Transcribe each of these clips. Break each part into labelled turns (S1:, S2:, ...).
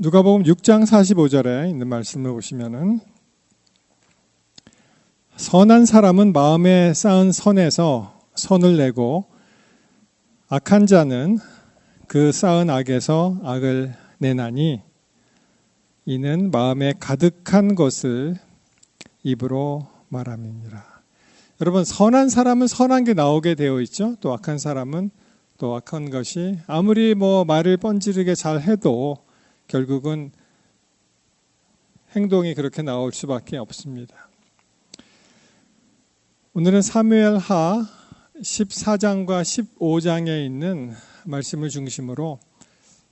S1: 누가복음 6장 45절에 있는 말씀을 보시면은 선한 사람은 마음에 쌓은 선에서 선을 내고 악한 자는 그 쌓은 악에서 악을 내나니 이는 마음에 가득한 것을 입으로 말함이니라. 여러분, 선한 사람은 선한 게 나오게 되어 있죠. 또 악한 사람은 또 악한 것이 아무리 말을 뻔지르게 잘 해도 결국은 행동이 그렇게 나올 수밖에 없습니다. 오늘은 사무엘하 14장과 15장에 있는 말씀을 중심으로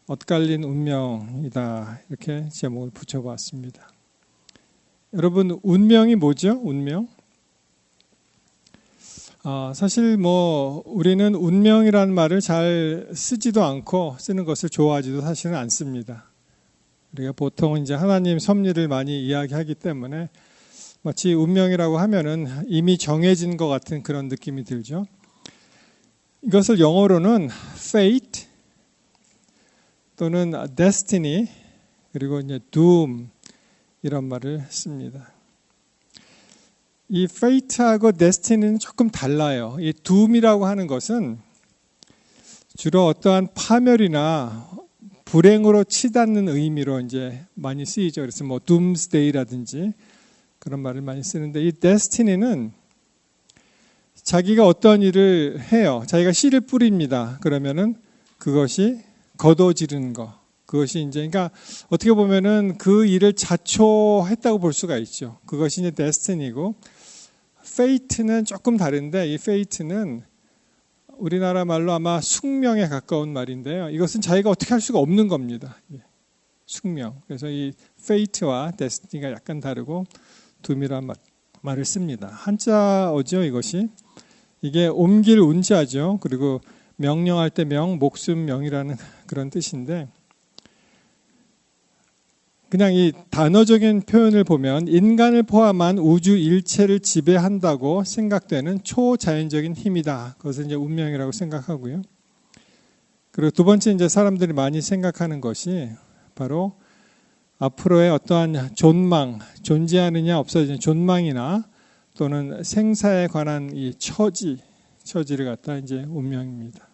S1: 엇갈린 운명이다, 이렇게 제목을 붙여봤습니다. 여러분, 운명이 뭐죠? 운명? 사실 우리는 운명이라는 말을 잘 쓰지도 않고 쓰는 것을 좋아하지도 사실은 않습니다. 우리가 보통 이제 하나님 섭리를 많이 이야기하기 때문에 마치 운명이라고 하면은 이미 정해진 것 같은 그런 느낌이 들죠. 이것을 영어로는 fate 또는 destiny 그리고 이제 doom 이런 말을 씁니다. 이 fate하고 destiny는 조금 달라요. 이 doom이라고 하는 것은 주로 어떠한 파멸이나 불행으로 치닫는 의미로 이제 많이 쓰이죠. 그래서 doomsday라든지 그런 말을 많이 쓰는데, 이 destiny는 자기가 어떤 일을 해요. 자기가 씨를 뿌립니다. 그러면은 그것이 거둬지는 거. 그것이 이제, 그러니까 어떻게 보면은 그 일을 자초했다고 볼 수가 있죠. 그것이 이제 destiny고, fate는 조금 다른데, 이 fate는 우리나라 말로 아마 숙명에 가까운 말인데요. 이것은 자기가 어떻게 할 수가 없는 겁니다. 숙명. 그래서 이 fate와 destiny가 약간 다르고 doom이라는 말을 씁니다. 한자어죠, 이것이. 이게 옮길 운자죠. 그리고 명령할 때 목숨 명이라는 그런 뜻인데, 그냥 이 단어적인 표현을 보면 인간을 포함한 우주 일체를 지배한다고 생각되는 초자연적인 힘이다. 그것을 이제 운명이라고 생각하고요. 그리고 두 번째 이제 사람들이 많이 생각하는 것이 바로 앞으로의 어떠한 존망, 존재하느냐 없어지는 존망이나 또는 생사에 관한 이 처지를 갖다 이제 운명입니다.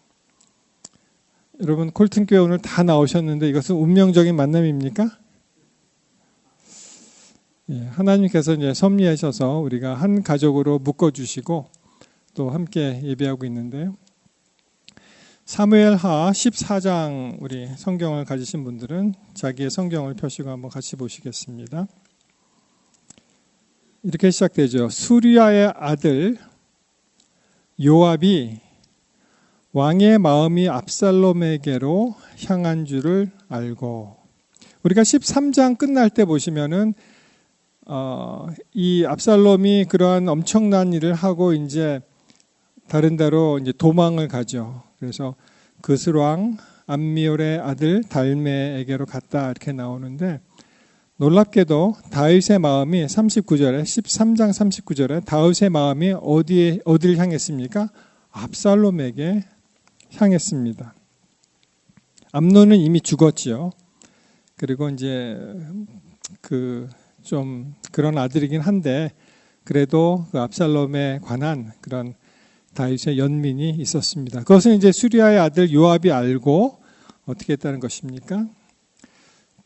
S1: 여러분, 콜튼교회 오늘 다 나오셨는데 이것은 운명적인 만남입니까? 하나님께서 이제 섭리하셔서 우리가 한 가족으로 묶어주시고 또 함께 예배하고 있는데요. 사무엘하 14장 우리 성경을 가지신 분들은 자기의 성경을 펴시고 한번 같이 보시겠습니다. 이렇게 시작되죠. 수리아의 아들 요압이 왕의 마음이 압살롬에게로 향한 줄을 알고, 우리가 13장 끝날 때 보시면은 이 압살롬이 그러한 엄청난 일을 하고 이제 다른 데로 이제 도망을 가죠. 그래서 그스왕 암미올의 아들 달메에게로 갔다, 이렇게 나오는데, 놀랍게도 다윗의 마음이 39절에 13장 39절에 다윗의 마음이 어디를 향했습니까? 압살롬에게 향했습니다. 암논은 이미 죽었지요. 그리고 이제 좀 그런 아들이긴 한데 그래도 그 압살롬에 관한 그런 다윗의 연민이 있었습니다. 그것은 이제 수리아의 아들 요압이 알고 어떻게 했다는 것입니까?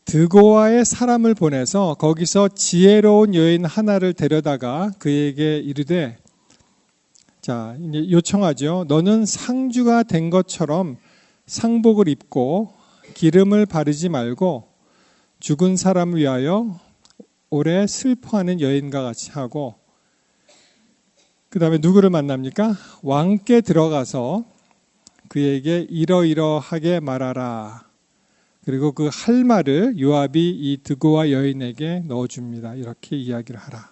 S1: 드고아의 사람을 보내서 거기서 지혜로운 여인 하나를 데려다가 그에게 이르되, 자, 이제 요청하죠. 너는 상주가 된 것처럼 상복을 입고 기름을 바르지 말고 죽은 사람을 위하여 오래 슬퍼하는 여인과 같이 하고, 그 다음에 누구를 만납니까? 왕께 들어가서 그에게 이러이러하게 말하라. 그리고 그 할 말을 요압이 이 드고와 여인에게 넣어줍니다. 이렇게 이야기를 하라.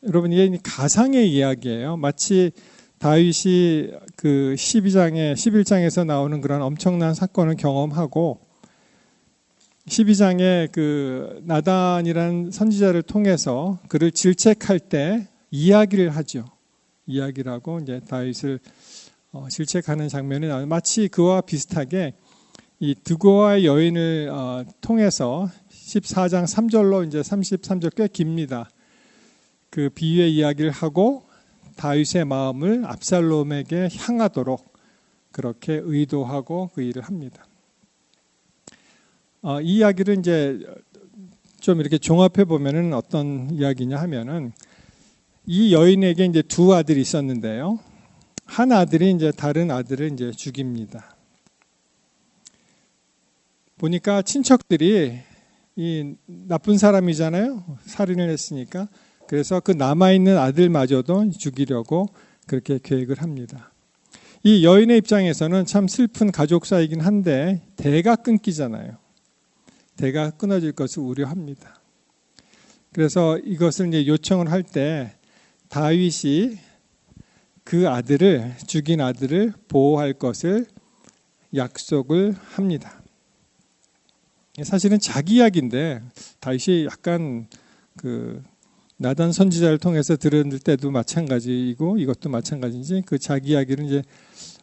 S1: 여러분, 이게 가상의 이야기예요. 마치 다윗이 그 11장에서 나오는 그런 엄청난 사건을 경험하고 12장에 그 나단이라는 선지자를 통해서 그를 질책할 때 이야기를 하죠. 이야기를 하고 이제 다윗을 질책하는 장면이 나와요. 마치 그와 비슷하게 이 드고아의 여인을 통해서 14장 3절로 이제 33절 꽤 깁니다. 그 비유의 이야기를 하고 다윗의 마음을 압살롬에게 향하도록 그렇게 의도하고 그 일을 합니다. 이 이야기를 이제 좀 이렇게 종합해 보면은 어떤 이야기냐 하면은 이 여인에게 이제 두 아들이 있었는데요. 한 아들이 이제 다른 아들을 이제 죽입니다. 보니까 친척들이 이 나쁜 사람이잖아요. 살인을 했으니까. 그래서 그 남아있는 아들마저도 죽이려고 그렇게 계획을 합니다. 이 여인의 입장에서는 참 슬픈 가족사이긴 한데 대가 끊기잖아요. 대가 끊어질 것을 우려합니다. 그래서 이것을 이제 요청을 할 때 다윗이 그 아들을 죽인 아들을 보호할 것을 약속을 합니다. 사실은 자기 이야기인데 다윗이 약간 그 나단 선지자를 통해서 들을 때도 마찬가지이고 이것도 마찬가지인지 그 자기 이야기를 이제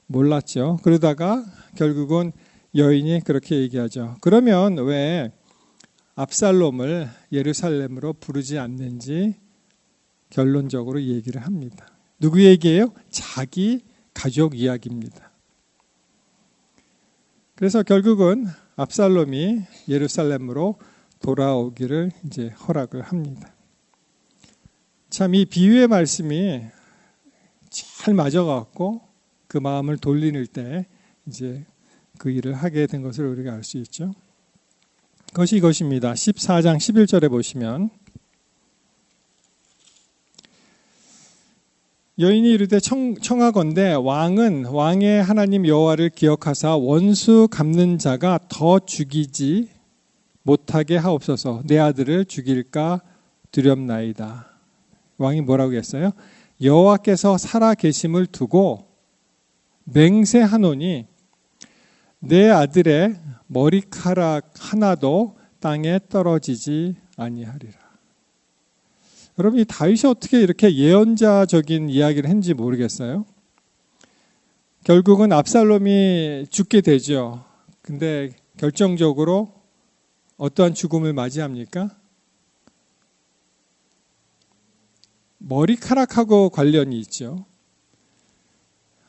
S1: 몰랐죠. 그러다가 결국은 여인이 그렇게 얘기하죠. 그러면 왜 압살롬을 예루살렘으로 부르지 않는지 결론적으로 얘기를 합니다. 누구 얘기예요? 자기 가족 이야기입니다. 그래서 결국은 압살롬이 예루살렘으로 돌아오기를 이제 허락을 합니다. 참 이 비유의 말씀이 잘 맞아갖고 그 마음을 돌리는 때 이제 그 일을 하게 된 것을 우리가 알 수 있죠. 그것이 이것입니다. 14장 11절에 보시면 여인이 이르되 청하건대 왕은 왕의 하나님 여호와를 기억하사 원수 갚는 자가 더 죽이지 못하게 하옵소서. 내 아들을 죽일까 두렵나이다. 왕이 뭐라고 했어요? 여호와께서 살아 계심을 두고 맹세하노니 내 아들의 머리카락 하나도 땅에 떨어지지 아니하리라. 여러분, 이 다윗이 어떻게 이렇게 예언자적인 이야기를 했는지 모르겠어요. 결국은 압살롬이 죽게 되죠. 근데 결정적으로 어떠한 죽음을 맞이합니까? 머리카락하고 관련이 있죠.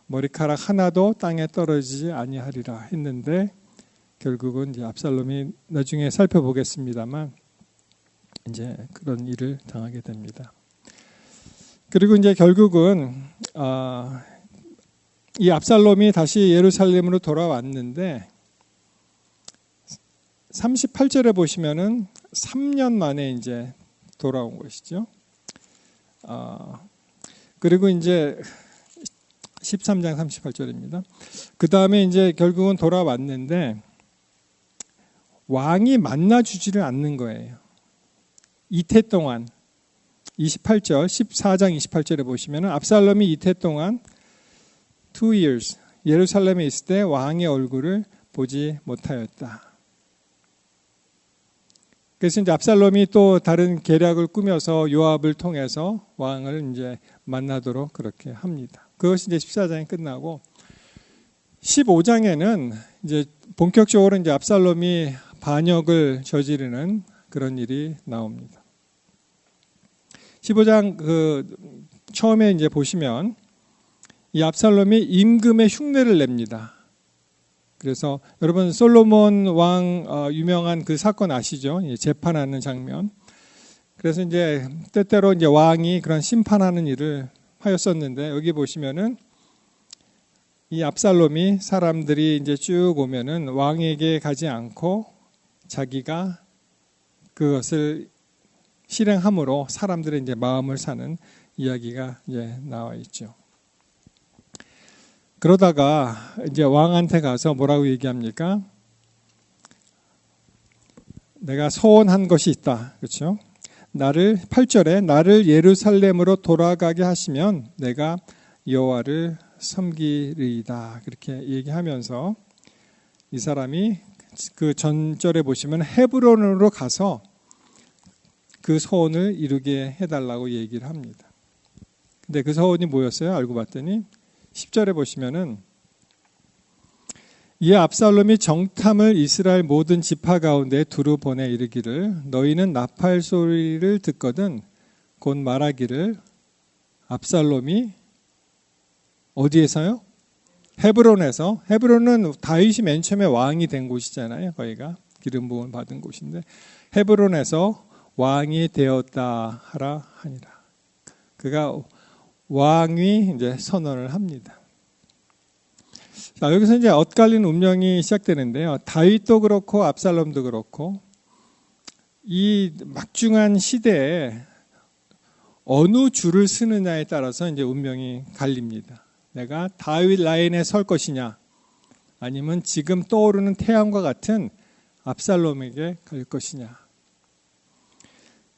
S1: 머리카락 하나도 땅에 떨어지지 아니하리라 했는데 결국은 이제 압살롬이 나중에 살펴보겠습니다만 이제 그런 일을 당하게 됩니다. 그리고 이제 결국은 이 압살롬이 다시 예루살렘으로 돌아왔는데 38절에 보시면은 3년 만에 이제 돌아온 것이죠. 그리고 이제 13장 38절입니다. 그 다음에 이제 결국은 돌아왔는데 왕이 만나주지를 않는 거예요. 이태 동안 28절 14장 28절에 보시면 압살롬이 이태 동안 2 years 예루살렘에 있을 때 왕의 얼굴을 보지 못하였다. 그래서 이제 압살롬이 또 다른 계략을 꾸며서 요압을 통해서 왕을 이제 만나도록 그렇게 합니다. 그것이 이제 14장이 끝나고 15장에는 이제 본격적으로 이제 압살롬이 반역을 저지르는 그런 일이 나옵니다. 15장 처음에 이제 보시면 이 압살롬이 임금의 흉내를 냅니다. 그래서 여러분 솔로몬 왕 유명한 그 사건 아시죠? 재판하는 장면. 그래서 이제 때때로 이제 왕이 그런 심판하는 일을 하였었는데 여기 보시면은 이 압살롬이 사람들이 이제 쭉 오면은 왕에게 가지 않고 자기가 그것을 실행함으로 사람들의 이제 마음을 사는 이야기가 이제 나와 있죠. 그러다가 이제 왕한테 가서 뭐라고 얘기합니까? 내가 소원한 것이 있다. 그렇죠? 8절에 나를 예루살렘으로 돌아가게 하시면 내가 여호와를 섬기리이다. 그렇게 얘기하면서 이 사람이 그 전절에 보시면 헤브론으로 가서 그 소원을 이루게 해달라고 얘기를 합니다. 근데 그 소원이 뭐였어요? 알고 봤더니 10절에 보시면은 이에 압살롬이 정탐을 이스라엘 모든 지파 가운데 두루 보내 이르기를 너희는 나팔 소리를 듣거든 곧 말하기를 압살롬이 어디에서요? 헤브론에서. 헤브론은 다윗이 맨 처음에 왕이 된 곳이잖아요. 거기가 기름 부음을 받은 곳인데 헤브론에서 왕이 되었다 하라 하니라. 그가 왕위 이제 선언을 합니다. 자, 여기서 이제 엇갈린 운명이 시작되는데요. 다윗도 그렇고 압살롬도 그렇고 이 막중한 시대에 어느 줄을 서느냐에 따라서 이제 운명이 갈립니다. 내가 다윗 라인에 설 것이냐, 아니면 지금 떠오르는 태양과 같은 압살롬에게 갈 것이냐.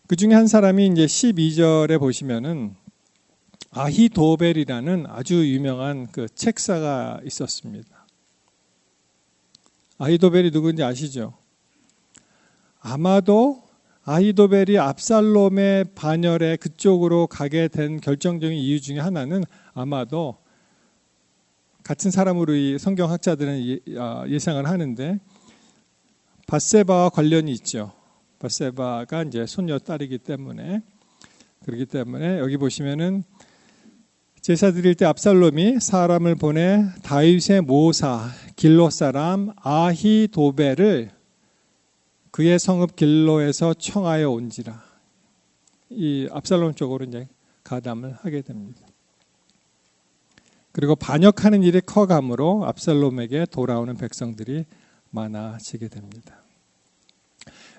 S1: 그 중에 한 사람이 이제 12절에 보시면은 아히도벨이라는 아주 유명한 그 책사가 있었습니다. 아히도벨이 누구인지 아시죠? 아마도 아히도벨이 압살롬의 반열에 그쪽으로 가게 된 결정적인 이유 중에 하나는 아마도 같은 사람으로 이 성경학자들은 예상을 하는데 밧세바와 관련이 있죠. 밧세바가 이제 손녀 딸이기 때문에 그렇기 때문에 여기 보시면은 제사 드릴 때 압살롬이 사람을 보내 다윗의 모사 길로 사람 아히도벨을 그의 성읍 길로에서 청하여 온지라. 이 압살롬 쪽으로 이제 가담을 하게 됩니다. 그리고 반역하는 일이 커감으로 압살롬에게 돌아오는 백성들이 많아지게 됩니다.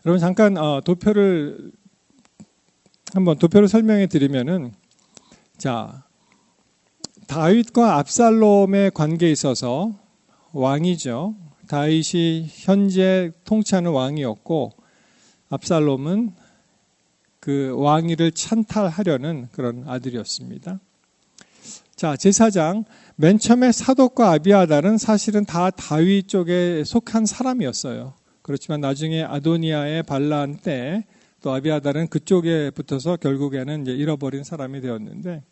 S1: 여러분 잠깐 도표를 설명해 드리면은 자 다윗과 압살롬의 관계에 있어서 왕이죠. 다윗이 현재 통치하는 왕이었고 압살롬은 그 왕위를 찬탈하려는 그런 아들이었습니다. 자, 제사장 맨 처음에 사독과 아비아달은 사실은 다 다윗 쪽에 속한 사람이었어요. 그렇지만 나중에 아도니아의 반란 때 또 아비아달은 그쪽에 붙어서 결국에는 이제 잃어버린 사람이 되었는데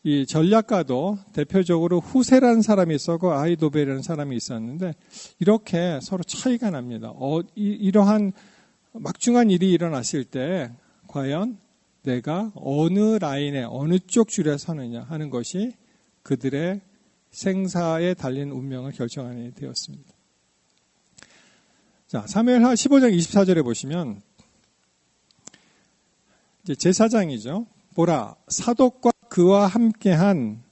S1: 이 전략가도 대표적으로 후세라는 사람이 있었고 아히도벨이라는 사람이 있었는데 이렇게 서로 차이가 납니다. 이러한 막중한 일이 일어났을 때 과연 내가 어느 라인에 어느 쪽 줄에 서느냐 하는 것이 그들의 생사에 달린 운명을 결정하게 되었습니다. 자, 사무엘하 15장 24절에 보시면 이제 제사장이죠. 보라, 사독과 그와 함께한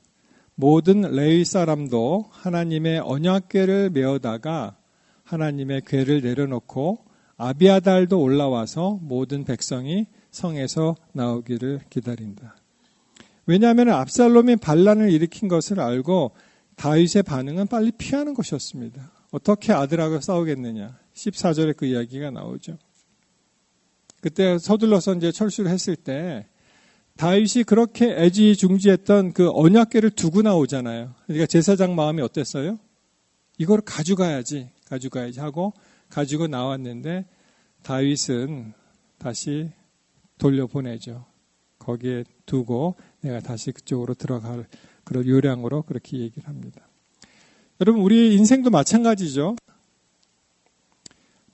S1: 모든 레위 사람도 하나님의 언약궤를 메어다가 하나님의 궤를 내려놓고 아비아달도 올라와서 모든 백성이 성에서 나오기를 기다린다. 왜냐하면 압살롬이 반란을 일으킨 것을 알고 다윗의 반응은 빨리 피하는 것이었습니다. 어떻게 아들하고 싸우겠느냐. 14절에 그 이야기가 나오죠. 그때 서둘러서 이제 철수를 했을 때 다윗이 그렇게 애지중지했던 그 언약궤를 두고 나오잖아요. 그러니까 제사장 마음이 어땠어요? 이걸 가져가야지 하고 가지고 나왔는데 다윗은 다시 돌려보내죠. 거기에 두고 내가 다시 그쪽으로 들어갈 그런 요량으로 그렇게 얘기를 합니다. 여러분 우리 인생도 마찬가지죠.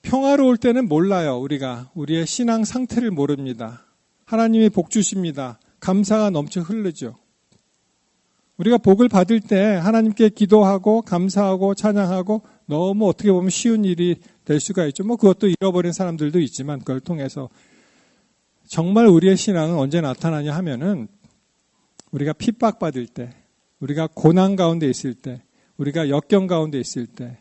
S1: 평화로울 때는 몰라요. 우리의 신앙 상태를 모릅니다. 하나님이 복 주십니다. 감사가 넘쳐 흐르죠. 우리가 복을 받을 때 하나님께 기도하고 감사하고 찬양하고 너무 어떻게 보면 쉬운 일이 될 수가 있죠. 그것도 잃어버린 사람들도 있지만 그걸 통해서 정말 우리의 신앙은 언제 나타나냐 하면은 우리가 핍박받을 때, 우리가 고난 가운데 있을 때, 우리가 역경 가운데 있을 때,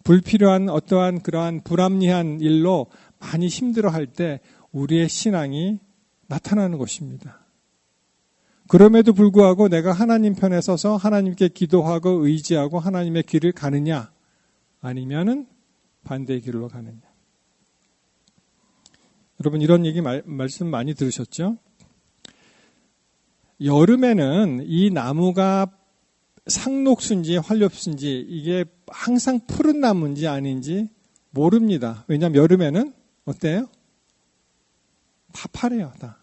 S1: 불필요한 어떠한 그러한 불합리한 일로 많이 힘들어할 때 우리의 신앙이 나타나는 것입니다. 그럼에도 불구하고 내가 하나님 편에 서서 하나님께 기도하고 의지하고 하나님의 길을 가느냐 아니면은 반대의 길로 가느냐. 여러분 이런 얘기 말씀 많이 들으셨죠? 여름에는 이 나무가 상록수인지 활엽수인지 이게 항상 푸른 나무인지 아닌지 모릅니다. 왜냐하면 여름에는 어때요? 다 파래요. 다.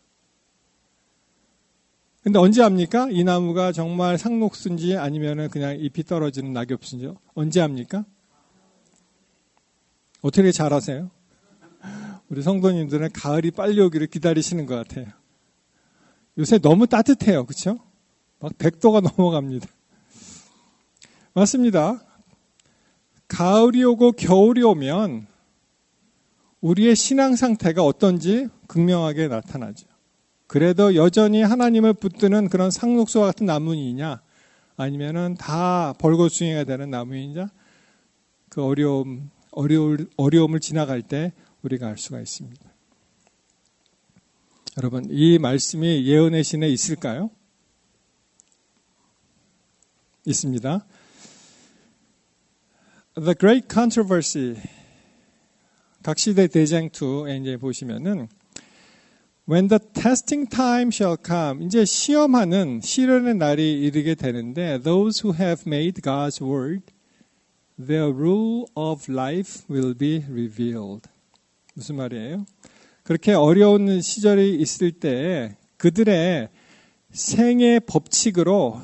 S1: 근데 언제 압니까? 이 나무가 정말 상록수인지 아니면 그냥 잎이 떨어지는 낙엽수인지 언제 압니까? 어떻게 잘하세요? 우리 성도님들은 가을이 빨리 오기를 기다리시는 것 같아요. 요새 너무 따뜻해요. 그렇죠? 막 100도가 넘어갑니다. 맞습니다. 가을이 오고 겨울이 오면 우리의 신앙 상태가 어떤지 극명하게 나타나죠. 그래도 여전히 하나님을 붙드는 그런 상록수와 같은 나무이냐, 아니면은 다 벌거숭이가 되는 나무이냐, 그 어려움을 지나갈 때 우리가 알 수가 있습니다. 여러분, 이 말씀이 예언의 신에 있을까요? 있습니다. The Great Controversy, 각시대 대쟁투에 이제 보시면은 When the testing time shall come, 이제 시험하는 시련의 날이 이르게 되는데 Those who have made God's word their rule of life will be revealed. 무슨 말이에요? 그렇게 어려운 시절이 있을 때 그들의 생애의 법칙을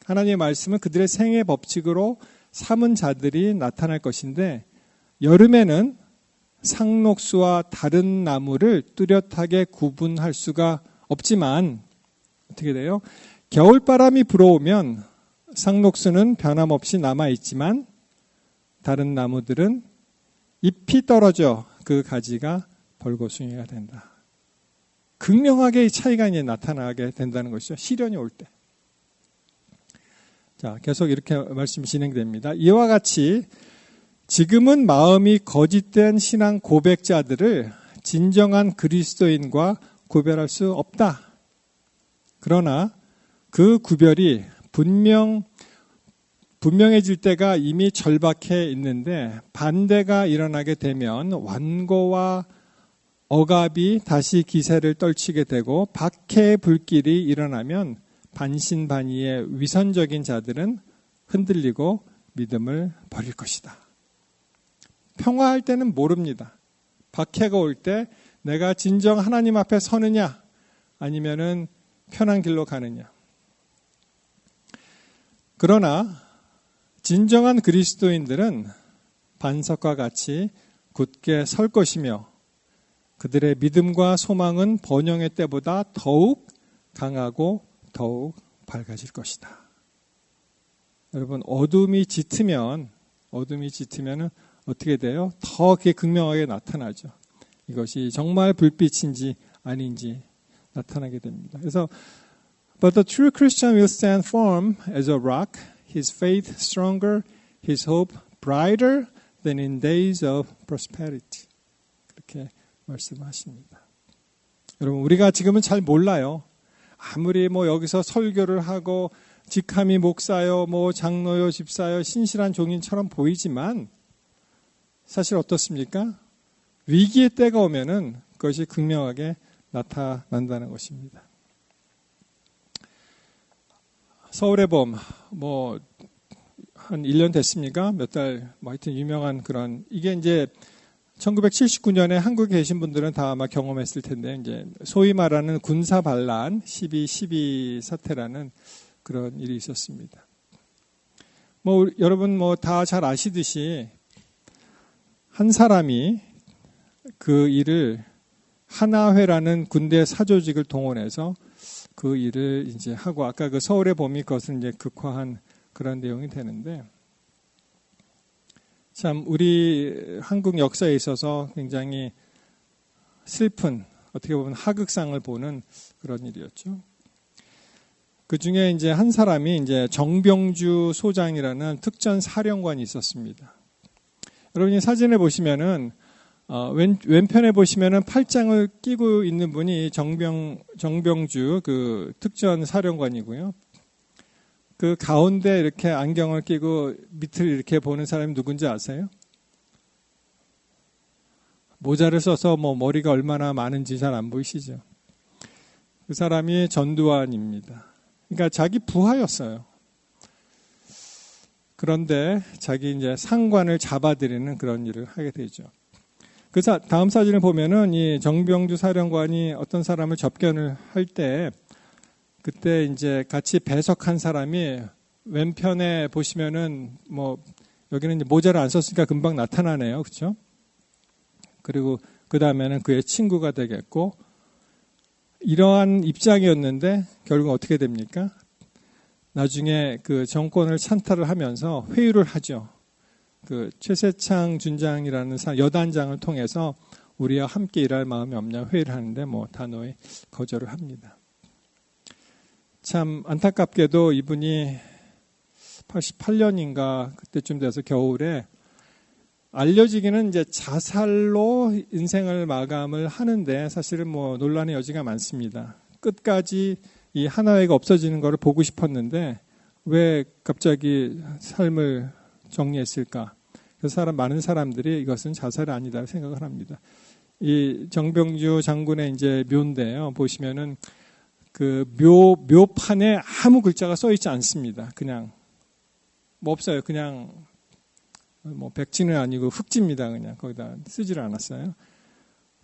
S1: 하나님의 말씀은 그들의 생애의 법칙으로 삼은 자들이 나타날 것인데 여름에는 상록수와 다른 나무를 뚜렷하게 구분할 수가 없지만 어떻게 돼요? 겨울바람이 불어오면 상록수는 변함없이 남아있지만 다른 나무들은 잎이 떨어져 그 가지가 벌거숭이가 된다. 극명하게 이 차이가 이제 나타나게 된다는 것이죠. 시련이 올 때. 자, 계속 이렇게 말씀이 진행됩니다. 이와 같이 지금은 마음이 거짓된 신앙 고백자들을 진정한 그리스도인과 구별할 수 없다. 그러나 그 구별이 분명해질 때가 이미 절박해 있는데 반대가 일어나게 되면 완고와 억압이 다시 기세를 떨치게 되고 박해의 불길이 일어나면 반신반의의 위선적인 자들은 흔들리고 믿음을 버릴 것이다. 평화할 때는 모릅니다. 박해가 올 때 내가 진정 하나님 앞에 서느냐 아니면은 편한 길로 가느냐. 그러나 진정한 그리스도인들은 반석과 같이 굳게 설 것이며 그들의 믿음과 소망은 번영의 때보다 더욱 강하고 더욱 밝아질 것이다. 여러분, 어둠이 짙으면 어떻게 돼요? 더 그게 극명하게 나타나죠. 이것이 정말 불빛인지 아닌지 나타나게 됩니다. 그래서 But the true Christian will stand firm as a rock, his faith stronger, his hope brighter than in days of prosperity. 그렇게 말씀하십니다. 여러분, 우리가 지금은 잘 몰라요. 아무리 여기서 설교를 하고 직함이 목사요, 장로요, 집사요, 신실한 종인처럼 보이지만 사실 어떻습니까? 위기의 때가 오면은 그것이 극명하게 나타난다는 것입니다. 서울의 봄, 한 1년 됐습니까? 몇 달, 하여튼 유명한 그런, 이게 이제 1979년에 한국에 계신 분들은 다 아마 경험했을 텐데, 이제 소위 말하는 군사 반란 12.12 사태라는 그런 일이 있었습니다. 여러분 다 잘 아시듯이 한 사람이 그 일을 하나회라는 군대 사조직을 동원해서 그 일을 이제 하고 아까 그 서울의 봄이 그것을 이제 극화한 그런 내용이 되는데 참 우리 한국 역사에 있어서 굉장히 슬픈 어떻게 보면 하극상을 보는 그런 일이었죠. 그 중에 이제 한 사람이 이제 정병주 소장이라는 특전 사령관이 있었습니다. 여러분이 사진에 보시면은 왼편에 보시면은 팔짱을 끼고 있는 분이 정병주 그 특전 사령관이고요. 그 가운데 이렇게 안경을 끼고 밑을 이렇게 보는 사람이 누군지 아세요? 모자를 써서 머리가 얼마나 많은지 잘 안 보이시죠? 그 사람이 전두환입니다. 그러니까 자기 부하였어요. 그런데 자기 이제 상관을 잡아들이는 그런 일을 하게 되죠. 그 다음 사진을 보면은 이 정병주 사령관이 어떤 사람을 접견을 할 때 그때 이제 같이 배석한 사람이 왼편에 보시면은 여기는 이제 모자를 안 썼으니까 금방 나타나네요. 그렇죠? 그리고 그 다음에는 그의 친구가 되겠고, 이러한 입장이었는데 결국 어떻게 됩니까? 나중에 그 정권을 찬탈을 하면서 회유를 하죠. 그 최세창 준장이라는 여단장을 통해서 우리와 함께 일할 마음이 없냐 회의를 하는데 뭐 단호히 거절을 합니다. 참 안타깝게도 이분이 88년인가 그때쯤 돼서 겨울에 알려지기는 이제 자살로 인생을 마감을 하는데 사실은 뭐 논란의 여지가 많습니다. 끝까지 이 하나회가 없어지는 것을 보고 싶었는데 왜 갑자기 삶을 정리했을까? 그래서 많은 사람들이 이것은 자살이 아니다 생각을 합니다. 이 정병주 장군의 이제 묘인데요. 보시면은 그 묘판에 아무 글자가 써 있지 않습니다. 그냥 뭐 없어요. 그냥 뭐 백지는 아니고 흙지입니다. 그냥 거기다 쓰지를 않았어요.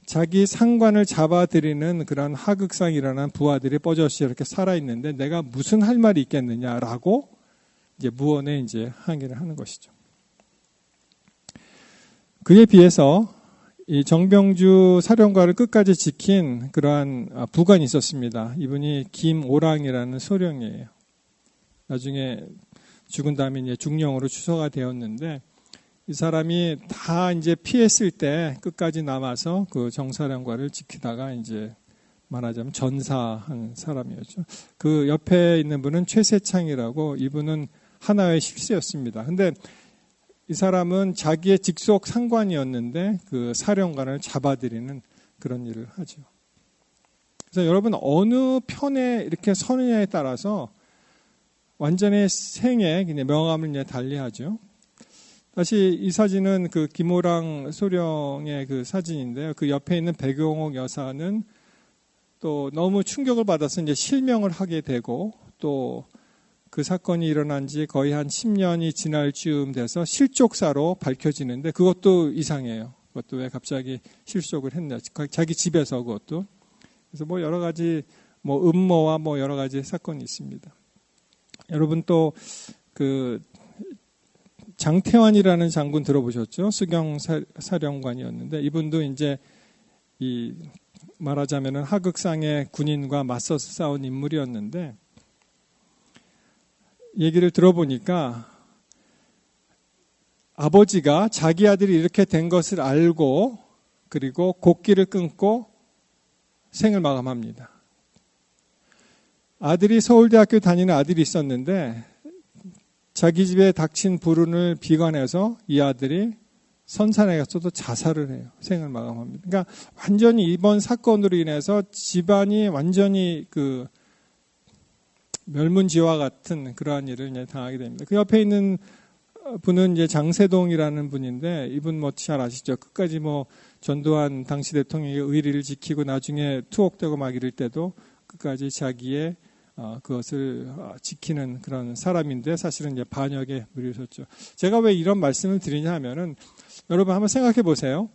S1: 자기 상관을 잡아들이는 그런 하극상이라는 부하들이 뻐젓이 이렇게 살아있는데 내가 무슨 할 말이 있겠느냐라고 이제 무언에 이제 항의를 하는 것이죠. 그에 비해서 이 정병주 사령관을 끝까지 지킨 그러한 부관이 있었습니다. 이분이 김오랑이라는 소령이에요. 나중에 죽은 다음에 이제 중령으로 추서가 되었는데 이 사람이 다 이제 피했을 때 끝까지 남아서 그 정사령관을 지키다가 이제 말하자면 전사한 사람이었죠. 그 옆에 있는 분은 최세창이라고 이분은 하나의 실세였습니다. 근데 이 사람은 자기의 직속 상관이었는데 그 사령관을 잡아들이는 그런 일을 하죠. 그래서 여러분 어느 편에 이렇게 서느냐에 따라서 완전히 생애 명암을 달리하죠. 다시 이 사진은 그 김오랑 소령의 그 사진인데요. 그 옆에 있는 백용옥 여사는 또 너무 충격을 받아서 이제 실명을 하게 되고 또 그 사건이 일어난 지 거의 한 10년이 지날 즈음 돼서 실족사로 밝혀지는데 그것도 이상해요. 그것도 왜 갑자기 실족을 했냐. 자기 집에서 그것도. 그래서 뭐 여러 가지 뭐 음모와 뭐 여러 가지 사건이 있습니다. 여러분 또 그 장태환이라는 장군 들어보셨죠? 수경 사령관이었는데 이분도 이제 이 말하자면은 하극상의 군인과 맞서서 싸운 인물이었는데 얘기를 들어보니까 아버지가 자기 아들이 이렇게 된 것을 알고 그리고 곡기를 끊고 생을 마감합니다. 아들이 서울대학교 다니는 아들이 있었는데 자기 집에 닥친 불운을 비관해서 이 아들이 선산에 가서도 자살을 해요. 생을 마감합니다. 그러니까 완전히 이번 사건으로 인해서 집안이 완전히 그 멸문지와 같은 그러한 일을 이제 당하게 됩니다. 그 옆에 있는 분은 이제 장세동이라는 분인데 이분 뭐 잘 아시죠? 끝까지 뭐 전두환 당시 대통령의 의리를 지키고 나중에 투옥되고 막 이럴 때도 끝까지 자기의 그것을 지키는 그런 사람인데 사실은 이제 반역에 물으셨죠. 제가 왜 이런 말씀을 드리냐 하면은 여러분 한번 생각해 보세요.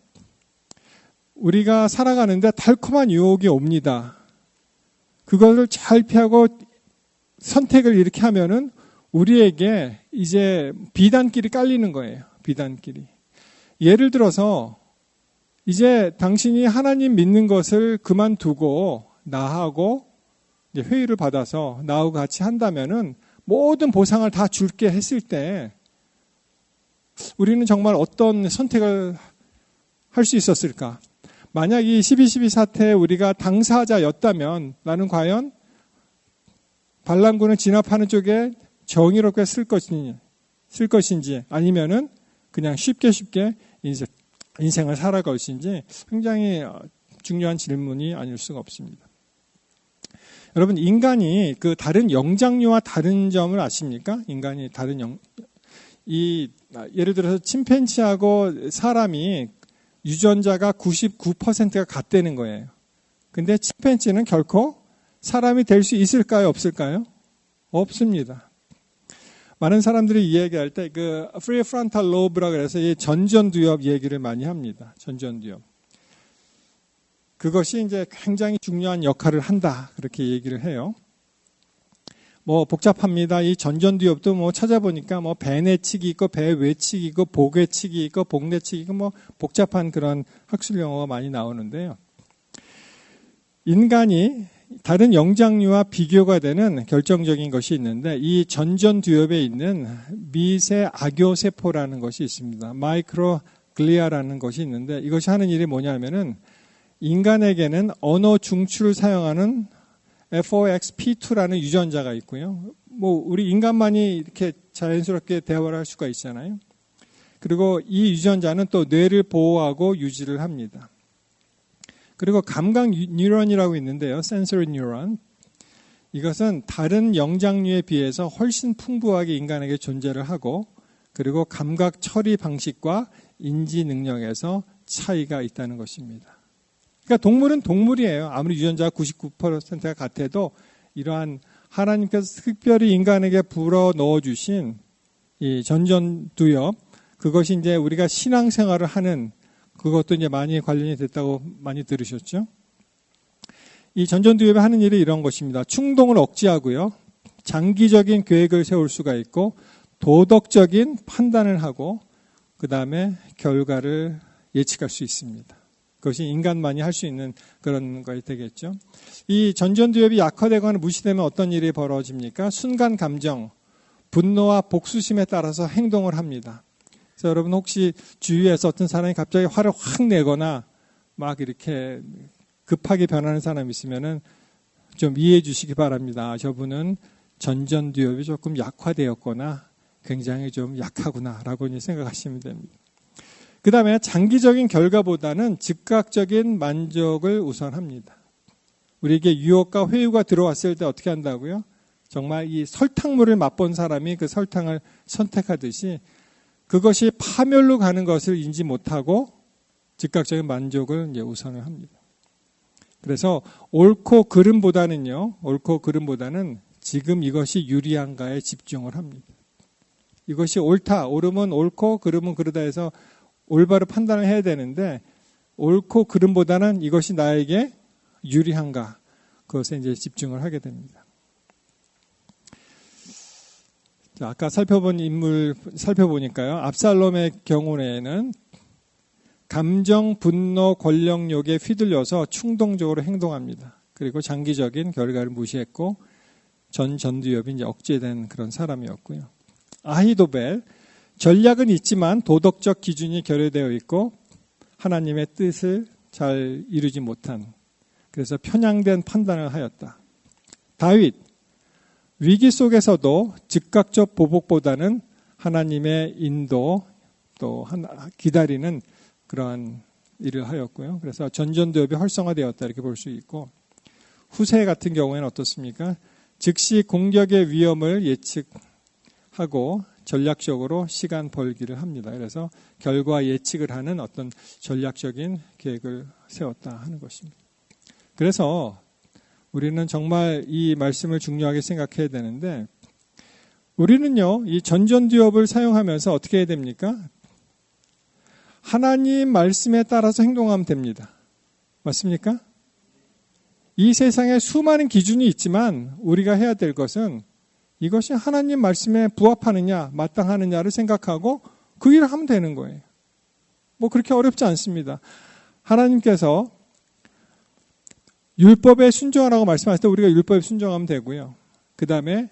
S1: 우리가 살아가는데 달콤한 유혹이 옵니다. 그것을 잘 피하고 선택을 이렇게 하면은 우리에게 이제 비단길이 깔리는 거예요. 비단길이. 예를 들어서 이제 당신이 하나님 믿는 것을 그만두고 나하고 이제 회의를 받아서 나하고 같이 한다면은 모든 보상을 다 줄게 했을 때 우리는 정말 어떤 선택을 할 수 있었을까? 만약 이 12.12 사태에 우리가 당사자였다면 나는 과연 반란군을 진압하는 쪽에 정의롭게 쓸 것인지 아니면은 그냥 쉽게 인생을 살아갈 것인지 굉장히 중요한 질문이 아닐 수가 없습니다. 여러분 인간이 그 다른 영장류와 다른 점을 아십니까? 인간이 다른 예를 들어서 침팬지하고 사람이 유전자가 99%가 같다는 거예요. 근데 침팬지는 결코 사람이 될 수 있을까요? 없을까요? 없습니다. 많은 사람들이 이 얘기할 때 그 프리프론탈 로브라고 해서 이 전전두엽 얘기를 많이 합니다. 전전두엽. 그것이 이제 굉장히 중요한 역할을 한다. 그렇게 얘기를 해요. 뭐 복잡합니다. 이 전전두엽도 뭐 찾아보니까 뭐 배내치기 있고 배외치기 있고 복외치기 있고 복내치기 있고 뭐 복잡한 그런 학술 용어가 많이 나오는데요. 인간이 다른 영장류와 비교가 되는 결정적인 것이 있는데 이 전전두엽에 있는 미세 악교세포라는 것이 있습니다. 마이크로글리아라는 것이 있는데 이것이 하는 일이 뭐냐면은 인간에게는 언어 중추를 사용하는 FOXP2라는 유전자가 있고요. 뭐 우리 인간만이 이렇게 자연스럽게 대화를 할 수가 있잖아요. 그리고 이 유전자는 또 뇌를 보호하고 유지를 합니다. 그리고 감각 뉴런이라고 있는데요. 센서리 뉴런. 이것은 다른 영장류에 비해서 훨씬 풍부하게 인간에게 존재를 하고 그리고 감각 처리 방식과 인지 능력에서 차이가 있다는 것입니다. 그러니까 동물은 동물이에요. 아무리 유전자가 99%가 같아도 이러한 하나님께서 특별히 인간에게 불어 넣어주신 이 전전두엽, 그것이 이제 우리가 신앙생활을 하는 그것도 이제 많이 관련이 됐다고 많이 들으셨죠? 이 전전두엽이 하는 일이 이런 것입니다. 충동을 억제하고요. 장기적인 계획을 세울 수가 있고 도덕적인 판단을 하고 그 다음에 결과를 예측할 수 있습니다. 그것이 인간만이 할 수 있는 그런 것이 되겠죠. 이 전전두엽이 약화되거나 무시되면 어떤 일이 벌어집니까? 순간 감정, 분노와 복수심에 따라서 행동을 합니다. 그래서 여러분 혹시 주위에서 어떤 사람이 갑자기 화를 확 내거나 막 이렇게 급하게 변하는 사람이 있으면은 좀 이해해 주시기 바랍니다. 저분은 전전두엽이 조금 약화되었거나 굉장히 좀 약하구나라고 생각하시면 됩니다. 그 다음에 장기적인 결과보다는 즉각적인 만족을 우선합니다. 우리에게 유혹과 회유가 들어왔을 때 어떻게 한다고요? 정말 이 설탕물을 맛본 사람이 그 설탕을 선택하듯이 그것이 파멸로 가는 것을 인지 못하고 즉각적인 만족을 이제 우선을 합니다. 그래서 옳고 그름보다는 지금 이것이 유리한가에 집중을 합니다. 이것이 옳다, 옳으면 옳고 그름은 그르다 해서 올바로 판단을 해야 되는데 옳고 그름보다는 이것이 나에게 유리한가 그것에 이제 집중을 하게 됩니다. 자, 아까 살펴본 인물 살펴보니까요. 압살롬의 경우에는 감정, 분노, 권력욕에 휘둘려서 충동적으로 행동합니다. 그리고 장기적인 결과를 무시했고 전두엽이 이제 억제된 그런 사람이었고요. 아히도벨 전략은 있지만 도덕적 기준이 결여되어 있고 하나님의 뜻을 잘 이루지 못한 그래서 편향된 판단을 하였다. 다윗 위기 속에서도 즉각적 보복보다는 하나님의 인도 또 기다리는 그러한 일을 하였고요. 그래서 전전두엽이 활성화되었다 이렇게 볼 수 있고 후세 같은 경우에는 어떻습니까? 즉시 공격의 위험을 예측하고 전략적으로 시간 벌기를 합니다. 그래서 결과 예측을 하는 어떤 전략적인 계획을 세웠다 하는 것입니다. 그래서 우리는 정말 이 말씀을 중요하게 생각해야 되는데 우리는요, 이 전전두엽을 사용하면서 어떻게 해야 됩니까? 하나님 말씀에 따라서 행동하면 됩니다. 맞습니까? 이 세상에 수많은 기준이 있지만 우리가 해야 될 것은 이것이 하나님 말씀에 부합하느냐, 마땅하느냐를 생각하고 그 일을 하면 되는 거예요. 뭐 그렇게 어렵지 않습니다. 하나님께서 율법에 순종하라고 말씀하실 때 우리가 율법에 순종하면 되고요. 그 다음에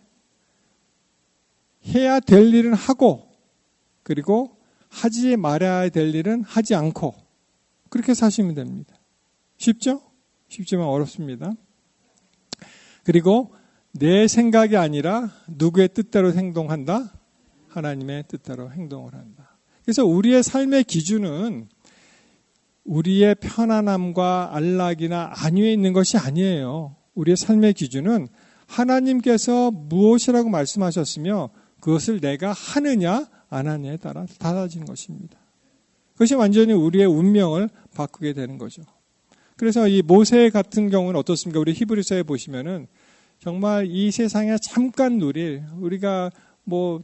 S1: 해야 될 일은 하고 그리고 하지 말아야 될 일은 하지 않고 그렇게 사시면 됩니다. 쉽죠? 쉽지만 어렵습니다. 그리고 내 생각이 아니라 누구의 뜻대로 행동한다? 하나님의 뜻대로 행동을 한다. 그래서 우리의 삶의 기준은 우리의 편안함과 안락이나 안위에 있는 것이 아니에요. 우리의 삶의 기준은 하나님께서 무엇이라고 말씀하셨으며 그것을 내가 하느냐 안 하느냐에 따라 달라지는 것입니다. 그것이 완전히 우리의 운명을 바꾸게 되는 거죠. 그래서 이 모세 같은 경우는 어떻습니까? 우리 히브리서에 보시면은 정말 이 세상에 잠깐 누릴 우리가 뭐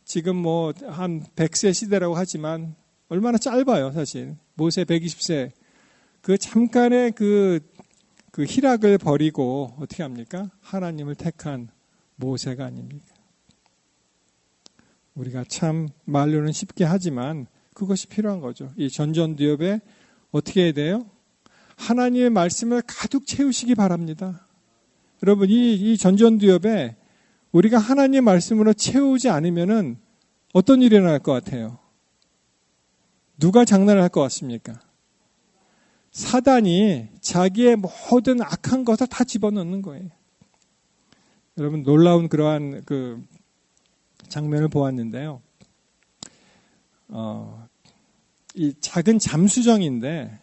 S1: 지금 뭐 한 100세 시대라고 하지만 얼마나 짧아요, 사실. 모세 120세. 그 잠깐의 그 희락을 버리고 어떻게 합니까? 하나님을 택한 모세가 아닙니까? 우리가 참 말로는 쉽게 하지만 그것이 필요한 거죠. 이 전전두엽에 어떻게 해야 돼요? 하나님의 말씀을 가득 채우시기 바랍니다. 여러분, 이 전전두엽에 우리가 하나님의 말씀으로 채우지 않으면은 어떤 일이 일어날 것 같아요? 누가 장난을 할 것 같습니까? 사단이 자기의 모든 악한 것을 다 집어넣는 거예요. 여러분, 놀라운 그러한 그 장면을 보았는데요. 이 작은 잠수정인데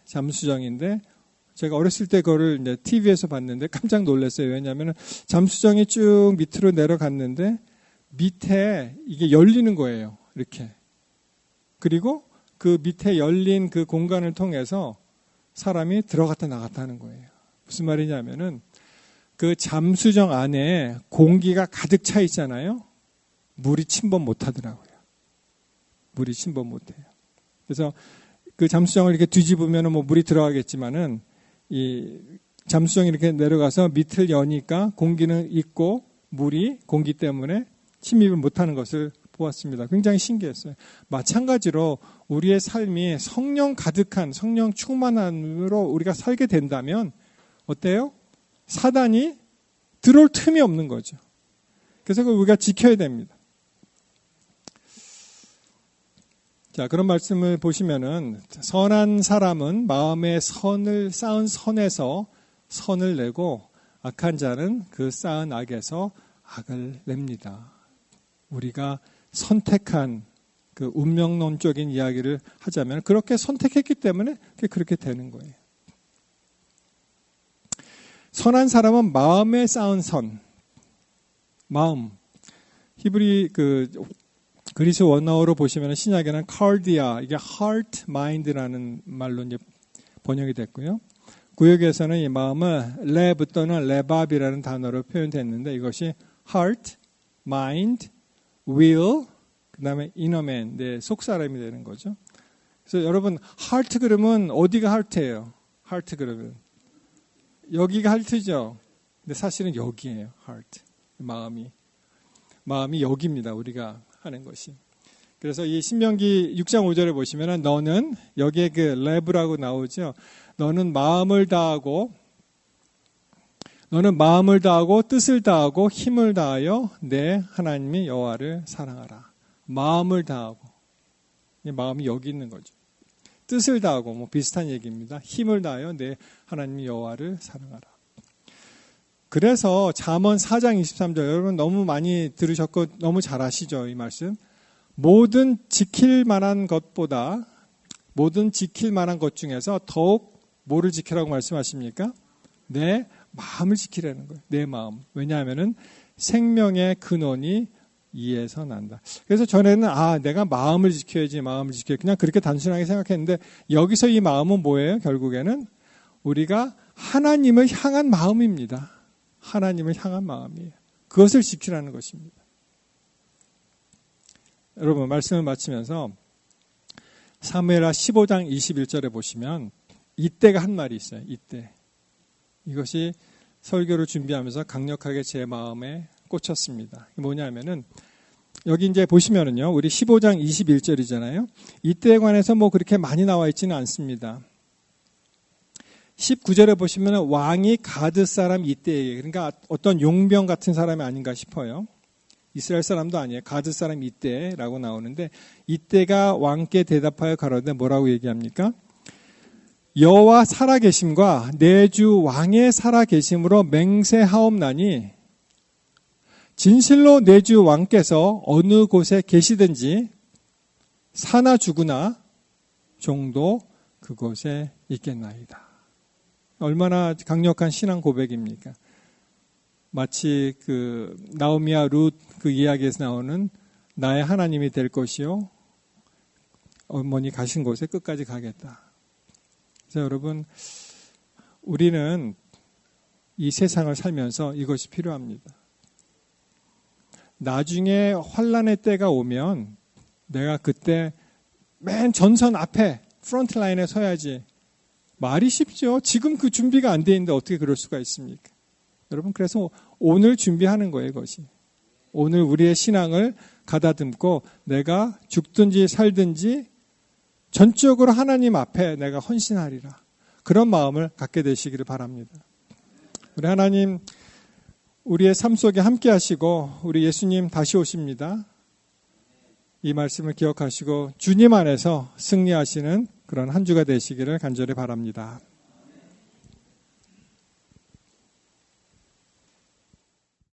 S1: 제가 어렸을 때 그거를 이제 TV에서 봤는데 깜짝 놀랐어요. 왜냐하면 잠수정이 쭉 밑으로 내려갔는데 밑에 이게 열리는 거예요. 이렇게. 그리고 그 밑에 열린 그 공간을 통해서 사람이 들어갔다 나갔다 하는 거예요. 무슨 말이냐면은 그 잠수정 안에 공기가 가득 차 있잖아요. 물이 침범 못 하더라고요. 물이 침범 못 해요. 그래서 그 잠수정을 이렇게 뒤집으면 뭐 물이 들어가겠지만은 이 잠수정이 이렇게 내려가서 밑을 여니까 공기는 있고 물이 공기 때문에 침입을 못 하는 것을 보았습니다. 굉장히 신기했어요. 마찬가지로 우리의 삶이 성령 가득한, 성령 충만함으로 우리가 살게 된다면 어때요? 사단이 들어올 틈이 없는 거죠. 그래서 그걸 우리가 지켜야 됩니다. 자, 그런 말씀을 보시면은 선한 사람은 마음에 선을 쌓은 선에서 선을 내고 악한 자는 그 쌓은 악에서 악을 냅니다. 우리가 선택한 그 운명론적인 이야기를 하자면 그렇게 선택했기 때문에 그렇게 되는 거예요. 선한 사람은 마음에 쌓은 선, 마음. 히브리 그리스 원어로 보시면 신약에는 cardia, 이게 heart, mind라는 말로 이제 번역이 됐고요. 구역에서는 이 마음을 레브 또는 레밥이라는 단어로 표현됐는데 이것이 heart, mind, will, 그 다음에 inner man, 네, 속사람이 되는 거죠. 그래서 여러분, heart 그러면 어디가 heart예요? heart 그러면 여기가 heart죠. 근데 사실은 여기예요, heart. 마음이 여기입니다. 우리가 하는 것이. 그래서 이 신명기 6장 5절에 보시면은 너는 여기에 그 레브라고 나오죠. 너는 마음을 다하고 뜻을 다하고 힘을 다하여 내 하나님의 여호와를 사랑하라. 마음을 다하고, 마음이 여기 있는 거죠. 뜻을 다하고 뭐 비슷한 얘기입니다. 힘을 다하여 내 하나님의 여호와를 사랑하라. 그래서 잠언 4장 23절 여러분 너무 많이 들으셨고 너무 잘 아시죠? 이 말씀. 모든 지킬 만한 것 중에서 더욱 뭐를 지키라고 말씀하십니까? 내 마음을 지키라는 거예요. 내 마음. 왜냐하면은 생명의 근원이 이에서 난다. 그래서 전에는 내가 마음을 지켜야지 그냥 그렇게 단순하게 생각했는데 여기서 이 마음은 뭐예요? 결국에는 우리가 하나님을 향한 마음입니다. 하나님을 향한 마음이에요. 그것을 지키라는 것입니다. 여러분 말씀을 마치면서 사무엘하 15장 21절에 보시면 이때가 한 말이 있어요. 이때. 이것이 설교를 준비하면서 강력하게 제 마음에 꽂혔습니다. 뭐냐면은 여기 이제 보시면은요. 우리 15장 21절이잖아요. 이때에 관해서 뭐 그렇게 많이 나와 있지는 않습니다. 19절에 보시면 왕이 가드 사람 이때에게, 그러니까 어떤 용병 같은 사람이 아닌가 싶어요. 이스라엘 사람도 아니에요. 가드 사람 이때라고 나오는데 이때가 왕께 대답하여 가로되 뭐라고 얘기합니까? 여호와 살아계심과 내 주 왕의 살아계심으로 맹세하옵나니 진실로 내 주 왕께서 어느 곳에 계시든지 사나 죽으나 종도 그곳에 있겠나이다. 얼마나 강력한 신앙 고백입니까? 마치 그 나오미와 룻 그 이야기에서 나오는 나의 하나님이 될 것이요 어머니 가신 곳에 끝까지 가겠다. 그래서 여러분 우리는 이 세상을 살면서 이것이 필요합니다. 나중에 환난의 때가 오면 내가 그때 맨 전선 앞에 프론트 라인에 서야지. 말이 쉽죠. 지금 그 준비가 안 돼 있는데 어떻게 그럴 수가 있습니까? 여러분 그래서 오늘 준비하는 거예요. 그것이. 오늘 우리의 신앙을 가다듬고 내가 죽든지 살든지 전적으로 하나님 앞에 내가 헌신하리라. 그런 마음을 갖게 되시기를 바랍니다. 우리 하나님, 우리의 삶 속에 함께 하시고 우리 예수님 다시 오십니다. 이 말씀을 기억하시고 주님 안에서 승리하시는 그런 한 주가 되시기를 간절히 바랍니다.